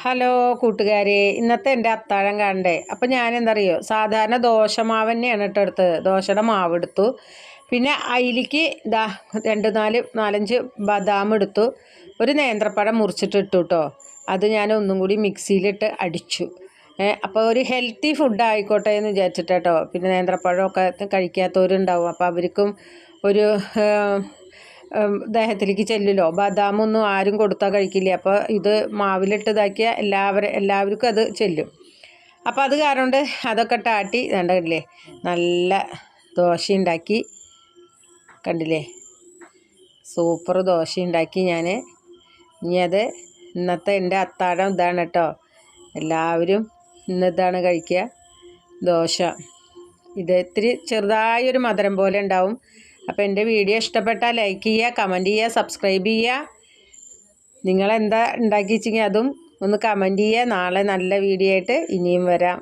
Hello കൂട്ടുകാരെ, ഇന്നത്തെ എൻ്റെ അത്താഴം കാണണ്ടേ. അപ്പം ഞാനെന്തറിയോ, സാധാരണ ദോശമാവ് തന്നെയാണ് കേട്ടോ എടുത്തത്. ദോശയുടെ മാവ് എടുത്തു, പിന്നെ അതിലേക്ക് ഇതാ 4-5 ബദാം എടുത്തു, ഒരു നേന്ത്രപ്പഴം മുറിച്ചിട്ട് ഇട്ടു കേട്ടോ. അത് ഞാൻ ഒന്നും കൂടി മിക്സിയിലിട്ട് അടിച്ചു. അപ്പോൾ ഒരു ഹെൽത്തി ഫുഡ് ആയിക്കോട്ടെ എന്ന് വിചാരിച്ചിട്ട് കേട്ടോ. പിന്നെ നേന്ത്രപ്പഴമൊക്കെ കഴിക്കാത്തവരുണ്ടാവും, അപ്പോൾ അവർക്കും ഒരു ദേഹത്തിലേക്ക് ചെല്ലുമല്ലോ. ബദാമൊന്നും ആരും കൊടുത്താൽ കഴിക്കില്ല, അപ്പോൾ ഇത് മാവിലിട്ട് ഇതാക്കിയാൽ എല്ലാവർക്കും അത് ചെല്ലും. അപ്പോൾ അത് കാരണം കൊണ്ട് അതൊക്കെ ടാട്ടി കണ്ടില്ലേ, നല്ല ദോശ ഉണ്ടാക്കി. കണ്ടില്ലേ, സൂപ്പർ ദോശ ഉണ്ടാക്കി ഞാൻ. ഇനി അത് ഇന്നത്തെ എൻ്റെ അത്താഴം ഇതാണ് കേട്ടോ. എല്ലാവരും ഇതാണ് കഴിക്കുക, ദോശ. ഇത് ഇത്തിരി ചെറുതായൊരു മധുരം പോലെ ഉണ്ടാവും. അപ്പോൾ എൻ്റെ വീഡിയോ ഇഷ്ടപ്പെട്ടാൽ ലൈക്ക് ചെയ്യുക, കമൻറ്റ് ചെയ്യുക, സബ്സ്ക്രൈബ് ചെയ്യുക. നിങ്ങളെന്താ ഉണ്ടാക്കി വെച്ചെങ്കിൽ അതും ഒന്ന് കമൻറ്റ് ചെയ്യുക. നാളെ നല്ല വീഡിയോ ആയിട്ട് ഇനിയും വരാം.